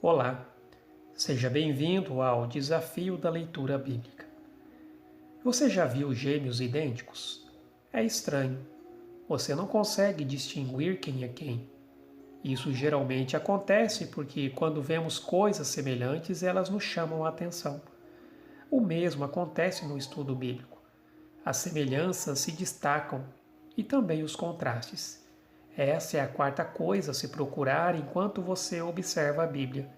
Olá, seja bem-vindo ao Desafio da Leitura Bíblica. Você já viu gêmeos idênticos? É estranho. Você não consegue distinguir quem é quem. Isso geralmente acontece porque, quando vemos coisas semelhantes, elas nos chamam a atenção. O mesmo acontece no estudo bíblico. As semelhanças se destacam e também os contrastes. Essa é a quarta coisa a se procurar enquanto você observa a Bíblia.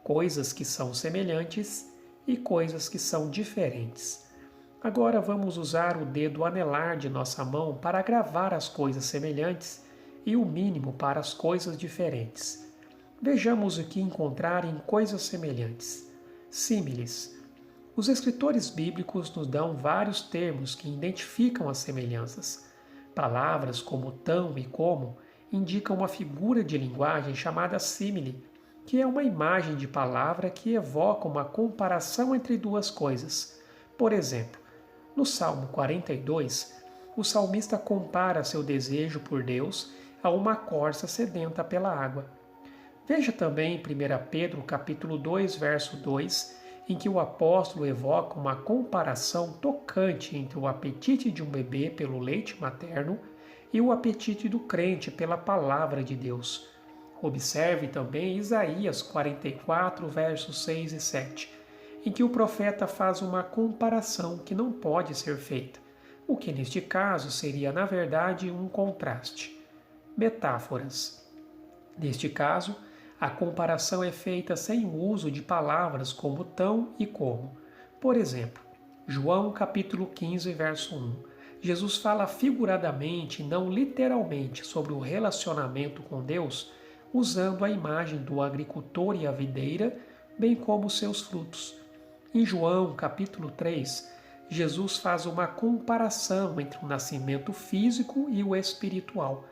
Coisas que são semelhantes e coisas que são diferentes. Agora vamos usar o dedo anelar de nossa mão para gravar as coisas semelhantes e o mínimo para as coisas diferentes. Vejamos o que encontrar em coisas semelhantes. Símiles. Os escritores bíblicos nos dão vários termos que identificam as semelhanças. Palavras como tão e como indicam uma figura de linguagem chamada símile, que é uma imagem de palavra que evoca uma comparação entre duas coisas. Por exemplo, no Salmo 42, o salmista compara seu desejo por Deus a uma corça sedenta pela água. Veja também em 1 Pedro capítulo 2, verso 2, em que o apóstolo evoca uma comparação tocante entre o apetite de um bebê pelo leite materno e o apetite do crente pela palavra de Deus. Observe também Isaías 44, versos 6 e 7, em que o profeta faz uma comparação que não pode ser feita, o que neste caso seria, na verdade, um contraste. Metáforas. Neste caso, a comparação é feita sem o uso de palavras como tão e como. Por exemplo, João capítulo 15, verso 1. Jesus fala figuradamente, não literalmente, sobre o relacionamento com Deus, usando a imagem do agricultor e a videira, bem como seus frutos. Em João capítulo 3, Jesus faz uma comparação entre o nascimento físico e o espiritual.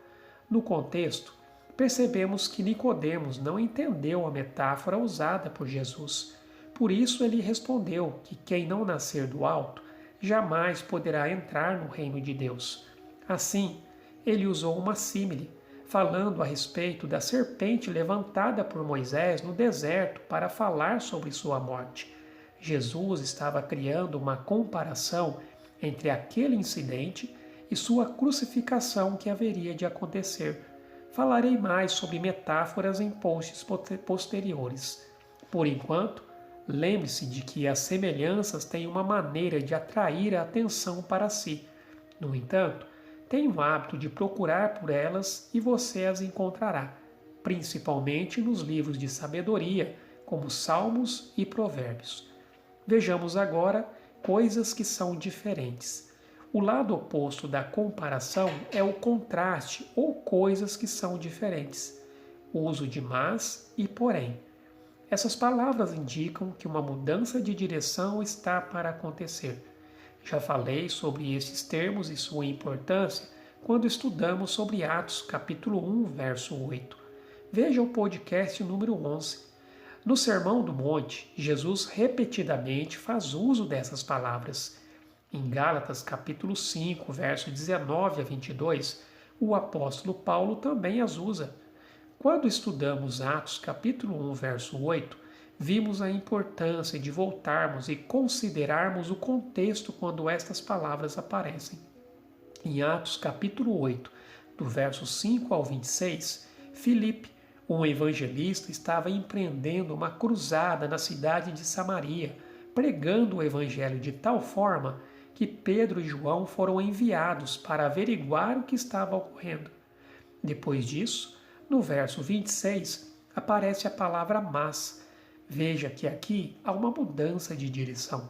No contexto, percebemos que Nicodemos não entendeu a metáfora usada por Jesus. Por isso ele respondeu que quem não nascer do alto jamais poderá entrar no reino de Deus. Assim, ele usou uma símile, falando a respeito da serpente levantada por Moisés no deserto para falar sobre sua morte. Jesus estava criando uma comparação entre aquele incidente e sua crucificação que haveria de acontecer. Falarei mais sobre metáforas em posts posteriores. Por enquanto, lembre-se de que as semelhanças têm uma maneira de atrair a atenção para si. No entanto, tenha o hábito de procurar por elas e você as encontrará, principalmente nos livros de sabedoria, como Salmos e Provérbios. Vejamos agora coisas que são diferentes. O lado oposto da comparação é o contraste ou coisas que são diferentes. O uso de mas e porém. Essas palavras indicam que uma mudança de direção está para acontecer. Já falei sobre esses termos e sua importância quando estudamos sobre Atos capítulo 1, verso 8. Veja o podcast número 11. No Sermão do Monte, Jesus repetidamente faz uso dessas palavras. Em Gálatas capítulo 5, verso 19 a 22, o apóstolo Paulo também as usa. Quando estudamos Atos capítulo 1, verso 8, vimos a importância de voltarmos e considerarmos o contexto quando estas palavras aparecem. Em Atos capítulo 8, do verso 5 ao 26, Filipe, um evangelista, estava empreendendo uma cruzada na cidade de Samaria, pregando o evangelho de tal forma que Pedro e João foram enviados para averiguar o que estava ocorrendo. Depois disso, no verso 26, aparece a palavra mas. Veja que aqui há uma mudança de direção.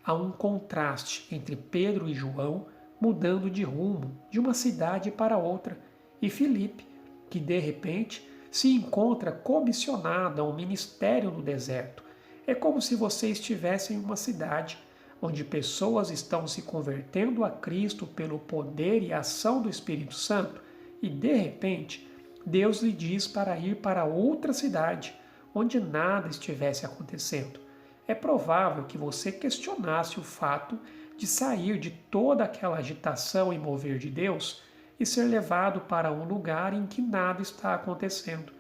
Há um contraste entre Pedro e João mudando de rumo de uma cidade para outra, e Filipe, que de repente se encontra comissionado a um ministério no deserto. É como se você estivesse em uma cidade onde pessoas estão se convertendo a Cristo pelo poder e ação do Espírito Santo, e de repente Deus lhe diz para ir para outra cidade, onde nada estivesse acontecendo. É provável que você questionasse o fato de sair de toda aquela agitação e mover de Deus e ser levado para um lugar em que nada está acontecendo.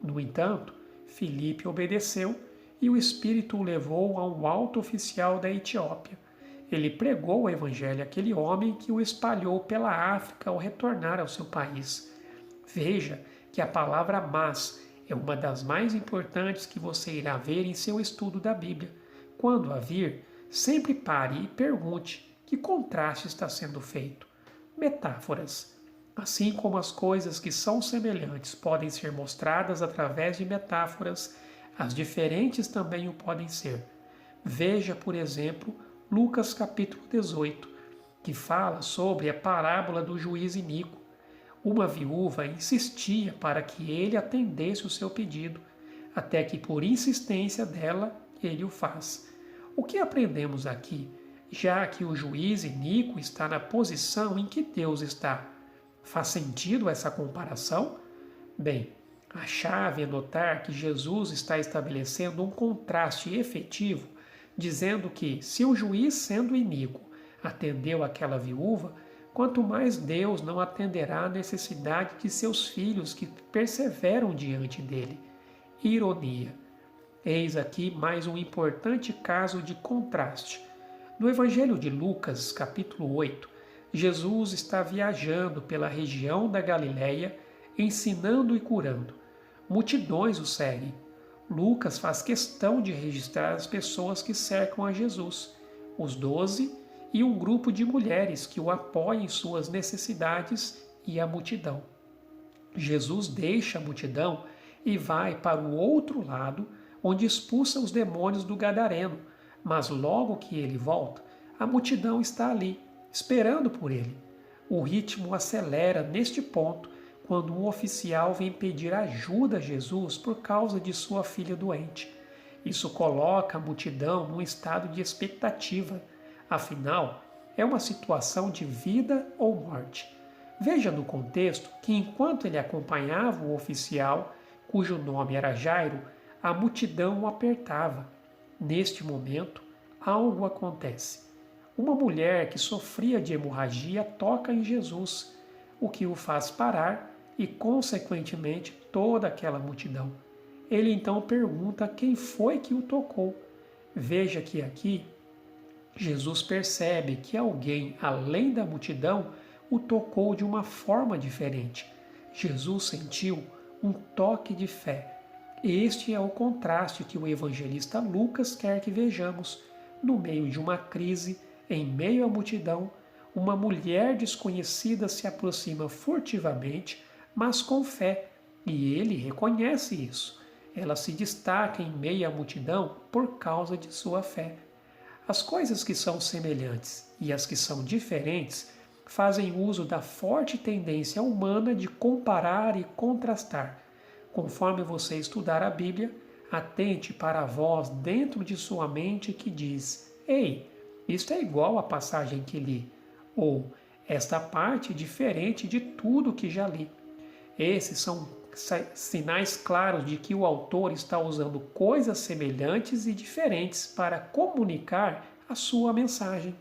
No entanto, Filipe obedeceu e o Espírito o levou a um alto oficial da Etiópia. Ele pregou o evangelho àquele homem que o espalhou pela África ao retornar ao seu país. Veja que a palavra mas é uma das mais importantes que você irá ver em seu estudo da Bíblia. Quando a vir, sempre pare e pergunte que contraste está sendo feito. Metáforas. Assim como as coisas que são semelhantes podem ser mostradas através de metáforas, as diferentes também o podem ser. Veja, por exemplo, Lucas capítulo 18, que fala sobre a parábola do juiz iníquo. Uma viúva insistia para que ele atendesse o seu pedido, até que por insistência dela, ele o faz. O que aprendemos aqui, já que o juiz iníquo está na posição em que Deus está? Faz sentido essa comparação? Bem, a chave é notar que Jesus está estabelecendo um contraste efetivo, dizendo que, se o juiz, sendo iníquo, atendeu aquela viúva, quanto mais Deus não atenderá à necessidade de seus filhos que perseveram diante dele. Ironia. Eis aqui mais um importante caso de contraste. No Evangelho de Lucas, capítulo 8, Jesus está viajando pela região da Galileia, ensinando e curando. Multidões o seguem. Lucas faz questão de registrar as pessoas que cercam a Jesus, os 12 e um grupo de mulheres que o apoiam em suas necessidades e a multidão. Jesus deixa a multidão e vai para o outro lado, onde expulsa os demônios do Gadareno, mas logo que ele volta, a multidão está ali, esperando por ele. O ritmo acelera neste ponto, quando um oficial vem pedir ajuda a Jesus por causa de sua filha doente. Isso coloca a multidão num estado de expectativa. Afinal, é uma situação de vida ou morte. Veja no contexto que enquanto ele acompanhava o oficial, cujo nome era Jairo, a multidão o apertava. Neste momento, algo acontece. Uma mulher que sofria de hemorragia toca em Jesus, o que o faz parar e, consequentemente, toda aquela multidão. Ele então pergunta quem foi que o tocou. Veja que aqui Jesus percebe que alguém, além da multidão, o tocou de uma forma diferente. Jesus sentiu um toque de fé. Este é o contraste que o evangelista Lucas quer que vejamos. No meio de uma crise, em meio à multidão, uma mulher desconhecida se aproxima furtivamente, mas com fé, e ele reconhece isso. Ela se destaca em meio à multidão por causa de sua fé. As coisas que são semelhantes e as que são diferentes fazem uso da forte tendência humana de comparar e contrastar. Conforme você estudar a Bíblia, atente para a voz dentro de sua mente que diz: "Ei, isto é igual à passagem que li", ou "esta parte é diferente de tudo que já li". Esses são sinais claros de que o autor está usando coisas semelhantes e diferentes para comunicar a sua mensagem.